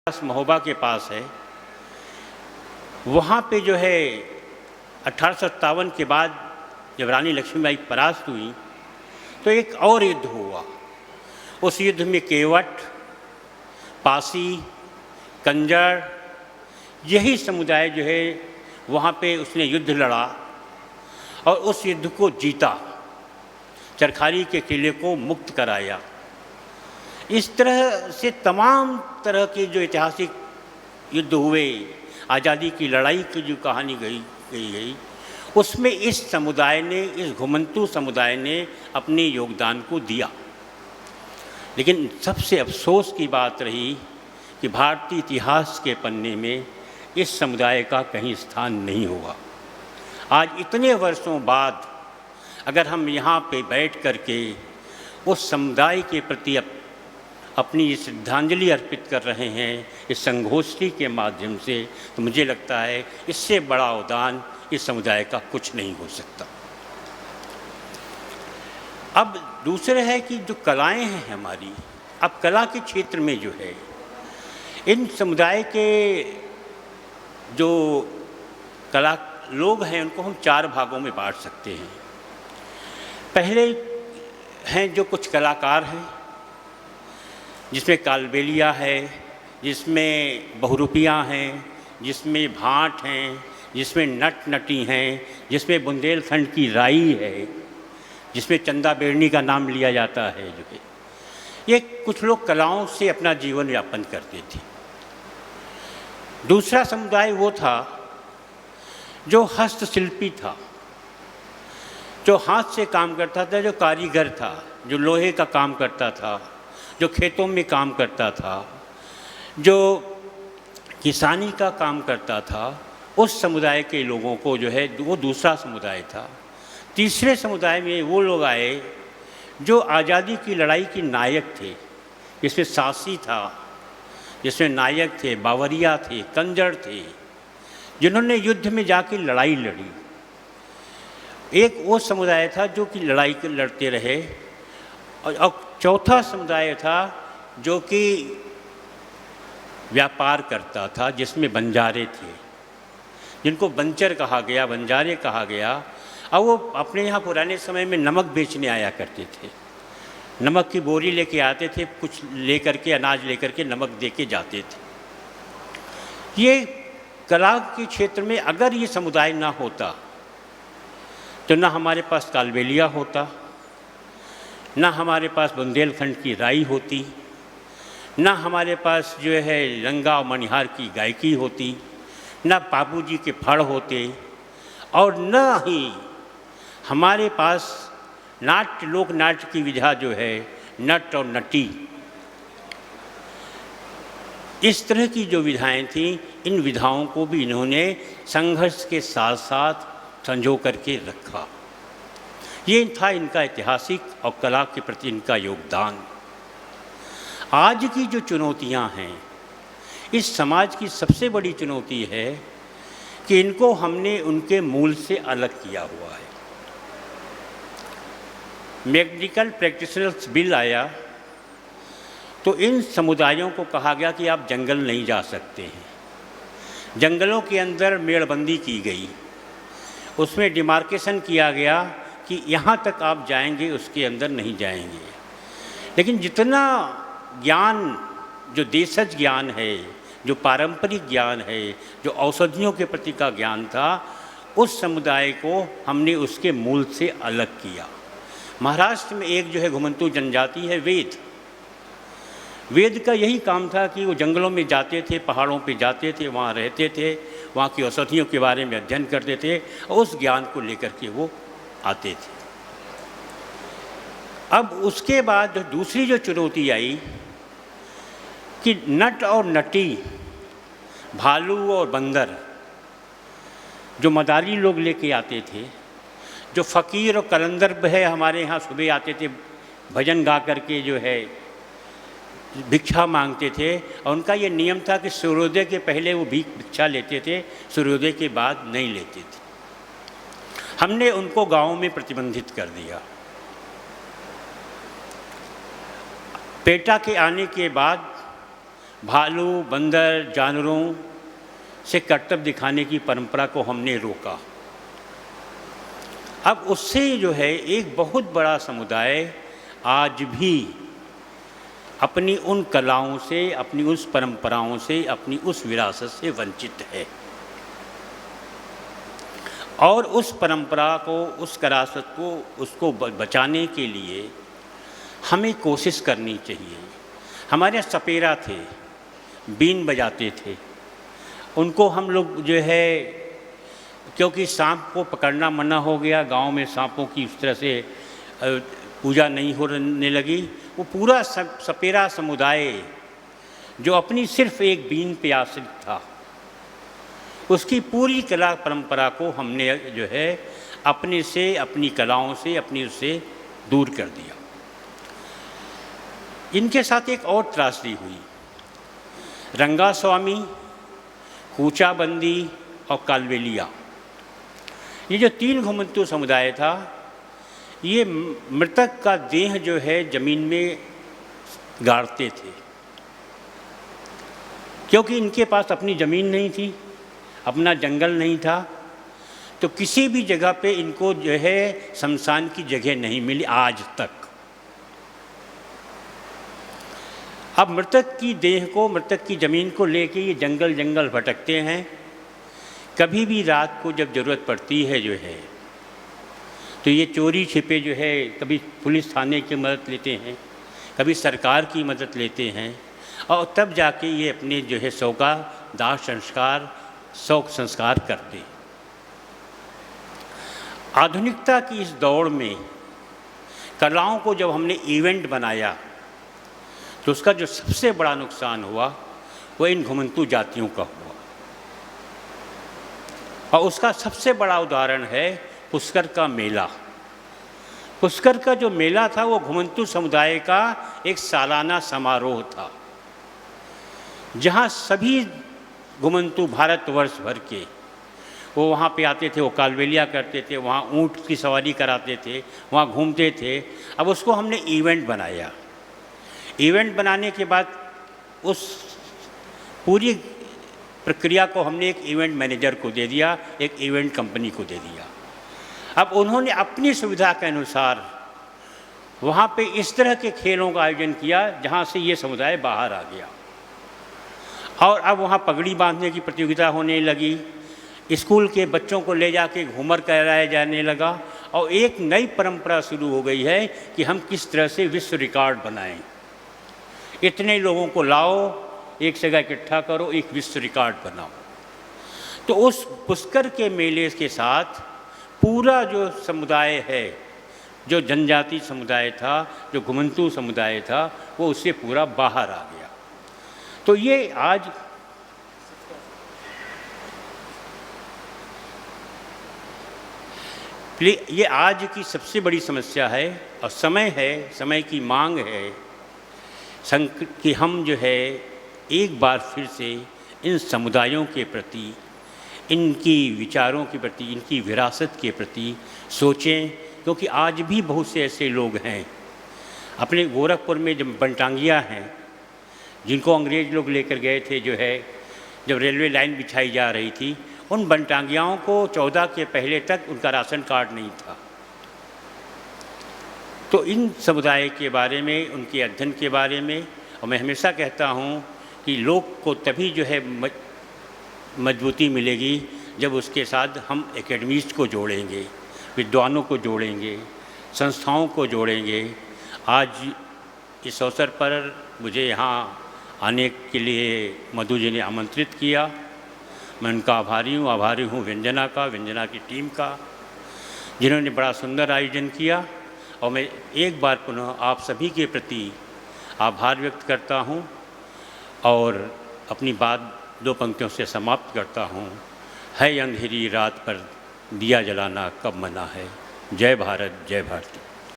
महोबा के पास है। वहाँ पे जो है 1857 के बाद जब रानी लक्ष्मीबाई परास्त हुई तो एक और युद्ध हुआ। उस युद्ध में केवट, पासी, कंजर, यही समुदाय जो है वहाँ पे उसने युद्ध लड़ा और उस युद्ध को जीता, चरखारी के किले को मुक्त कराया। इस तरह से तमाम तरह के जो ऐतिहासिक युद्ध हुए, आज़ादी की लड़ाई की जो कहानी गई उसमें इस समुदाय ने, इस घुमंतू समुदाय ने अपने योगदान को दिया। लेकिन सबसे अफसोस की बात रही कि भारतीय इतिहास के पन्ने में इस समुदाय का कहीं स्थान नहीं हुआ। आज इतने वर्षों बाद अगर हम यहाँ पे बैठ कर के उस समुदाय के प्रति अपनी श्रद्धांजलि अर्पित कर रहे हैं इस संगोष्ठी के माध्यम से, तो मुझे लगता है इससे बड़ा अवदान इस समुदाय का कुछ नहीं हो सकता। अब दूसरे है कि जो कलाएं हैं हमारी, अब कला के क्षेत्र में जो है इन समुदाय के जो कला लोग हैं उनको हम 4 भागों में बांट सकते हैं। पहले हैं जो कुछ कलाकार हैं, जिसमें कालबेलिया है, जिसमें बहुरूपियाँ हैं, जिसमें भाट हैं, जिसमें नट नटी हैं, जिसमें बुंदेलखंड की राई है, जिसमें चंदा बेड़नी का नाम लिया जाता है। जो है ये कुछ लोग कलाओं से अपना जीवन यापन करते थे। दूसरा समुदाय वो था जो हस्तशिल्पी था, जो हाथ से काम करता था, जो कारीगर था, जो लोहे का काम करता था, जो खेतों में काम करता था, जो किसानी का काम करता था। उस समुदाय के लोगों को जो है वो दूसरा समुदाय था। तीसरे समुदाय में वो लोग आए जो आज़ादी की लड़ाई के नायक थे, जिसमें सासी था, जिसमें नायक थे, बावरिया थे, कंजर थे, जिन्होंने युद्ध में जाके लड़ाई लड़ी। एक वो समुदाय था जो कि लड़ाई लड़ते रहे, और चौथा समुदाय था जो कि व्यापार करता था, जिसमें बंजारे थे, जिनको बंचर कहा गया, बंजारे कहा गया। और वो अपने यहाँ पुराने समय में नमक बेचने आया करते थे। नमक की बोरी लेके आते थे, कुछ लेकर के, अनाज लेकर के नमक दे के जाते थे। ये कला के क्षेत्र में अगर ये समुदाय ना होता तो ना हमारे पास कालबेलिया होता, ना हमारे पास बुंदेलखंड की राई होती, ना हमारे पास जो है रंगा और मनिहार की गायकी होती, ना बाबूजी के फड़ होते, और न ही हमारे पास नाट्य, लोक नाट्य की विधा जो है नट और नटी, इस तरह की जो विधाएं थीं, इन विधाओं को भी इन्होंने संघर्ष के साथ साथ संजो करके रखा। ये था इनका ऐतिहासिक और कला के प्रति इनका योगदान। आज की जो चुनौतियां हैं, इस समाज की सबसे बड़ी चुनौती है कि इनको हमने उनके मूल से अलग किया हुआ है। मेडिकल प्रैक्टिशनर्स बिल आया तो इन समुदायों को कहा गया कि आप जंगल नहीं जा सकते हैं। जंगलों के अंदर मेड़बंदी की गई, उसमें डिमार्केशन किया गया कि यहाँ तक आप जाएंगे, उसके अंदर नहीं जाएंगे। लेकिन जितना ज्ञान, जो देशज ज्ञान है, जो पारंपरिक ज्ञान है, जो औषधियों के प्रति का ज्ञान था, उस समुदाय को हमने उसके मूल से अलग किया। महाराष्ट्र में एक जो है घुमंतू जनजाति है, वेद का यही काम था कि वो जंगलों में जाते थे, पहाड़ों पे जाते थे, वहाँ रहते थे, वहाँ की औषधियों के बारे में अध्ययन करते थे और उस ज्ञान को लेकर के वो आते थे। अब उसके बाद दूसरी जो चुनौती आई कि नट और नटी, भालू और बंदर, जो मदारी लोग लेके आते थे, जो फ़कीर और कलंदर है हमारे यहाँ सुबह आते थे, भजन गा करके जो है भिक्षा मांगते थे, और उनका ये नियम था कि सूर्योदय के पहले वो भिक्षा लेते थे, सूर्योदय के बाद नहीं लेते थे। हमने उनको गाँव में प्रतिबंधित कर दिया। पेटा के आने के बाद भालू, बंदर, जानवरों से कर्तव्य दिखाने की परंपरा को हमने रोका। अब उससे जो है एक बहुत बड़ा समुदाय आज भी अपनी उन कलाओं से, अपनी उस परंपराओं से, अपनी उस विरासत से वंचित है। और उस परंपरा को, उस विरासत को, उसको बचाने के लिए हमें कोशिश करनी चाहिए। हमारे यहाँ सपेरा थे, बीन बजाते थे, उनको हम लोग जो है, क्योंकि सांप को पकड़ना मना हो गया, गांव में सांपों की इस तरह से पूजा नहीं होने लगी, वो पूरा सपेरा समुदाय जो अपनी सिर्फ एक बीन पे आश्रित था, उसकी पूरी कला परंपरा को हमने जो है अपने से, अपनी कलाओं से, अपनी उससे दूर कर दिया। इनके साथ एक और त्रासदी हुई। रंगास्वामी, कूचाबंदी और कालबेलिया, ये जो 3 घुमंतू समुदाय था, ये मृतक का देह जो है जमीन में गाड़ते थे, क्योंकि इनके पास अपनी ज़मीन नहीं थी, अपना जंगल नहीं था, तो किसी भी जगह पे इनको जो है शमशान की जगह नहीं मिली आज तक। अब मृतक की देह को, मृतक की ज़मीन को लेके ये जंगल जंगल भटकते हैं। कभी भी रात को जब ज़रूरत पड़ती है जो है, तो ये चोरी छिपे जो है कभी पुलिस थाने की मदद लेते हैं, कभी सरकार की मदद लेते हैं, और तब जाके ये अपने जो है शव का दाह संस्कार, शोक संस्कार करते। आधुनिकता की इस दौड़ में कलाओं को जब हमने इवेंट बनाया, तो उसका जो सबसे बड़ा नुकसान हुआ वो इन घुमंतू जातियों का हुआ। और उसका सबसे बड़ा उदाहरण है पुष्कर का मेला। पुष्कर का जो मेला था वो घुमंतू समुदाय का एक सालाना समारोह था, जहाँ सभी घुमंतू भारतवर्ष भर के वो वहाँ पे आते थे, वो कालबेलिया करते थे, वहाँ ऊँट की सवारी कराते थे, वहाँ घूमते थे। अब उसको हमने इवेंट बनाया। इवेंट बनाने के बाद उस पूरी प्रक्रिया को हमने एक इवेंट मैनेजर को दे दिया, एक इवेंट कंपनी को दे दिया। अब उन्होंने अपनी सुविधा के अनुसार वहाँ पे इस तरह के खेलों का आयोजन किया जहाँ से ये समुदाय बाहर आ गया। और अब वहाँ पगड़ी बांधने की प्रतियोगिता होने लगी, स्कूल के बच्चों को ले जाके घूमर कराया जाने लगा, और एक नई परंपरा शुरू हो गई है कि हम किस तरह से विश्व रिकॉर्ड बनाएं। इतने लोगों को लाओ, एक जगह इकट्ठा करो, एक विश्व रिकॉर्ड बनाओ। तो उस पुष्कर के मेले के साथ पूरा जो समुदाय है, जो जनजाति समुदाय था, जो घुमंतू समुदाय था, वो उससे पूरा बाहर आ गया। तो ये आज की सबसे बड़ी समस्या है, और समय है, समय की मांग है कि हम जो है एक बार फिर से इन समुदायों के प्रति, इनकी विचारों के प्रति, इनकी विरासत के प्रति सोचें। क्योंकि आज भी बहुत से ऐसे लोग हैं, अपने गोरखपुर में जब बनटांगियाँ हैं, जिनको अंग्रेज़ लोग लेकर गए थे, जो है जब रेलवे लाइन बिछाई जा रही थी, उन बनटांगियाओं को 14 के पहले तक उनका राशन कार्ड नहीं था। तो इन समुदाय के बारे में, उनके अध्ययन के बारे में, और मैं हमेशा कहता हूँ कि लोग को तभी जो है मजबूती मिलेगी जब उसके साथ हम एकेडमीज़ को जोड़ेंगे, विद्वानों को जोड़ेंगे, संस्थाओं को जोड़ेंगे। आज इस अवसर पर मुझे यहाँ आने के लिए मधु जी ने आमंत्रित किया, मैं उनका आभारी हूँ व्यंजना की टीम का, जिन्होंने बड़ा सुंदर आयोजन किया। और मैं एक बार पुनः आप सभी के प्रति आभार व्यक्त करता हूँ और अपनी बात 2 पंक्तियों से समाप्त करता हूँ। है अंधेरी रात पर दिया जलाना कब मना है। जय भारत, जय भारती।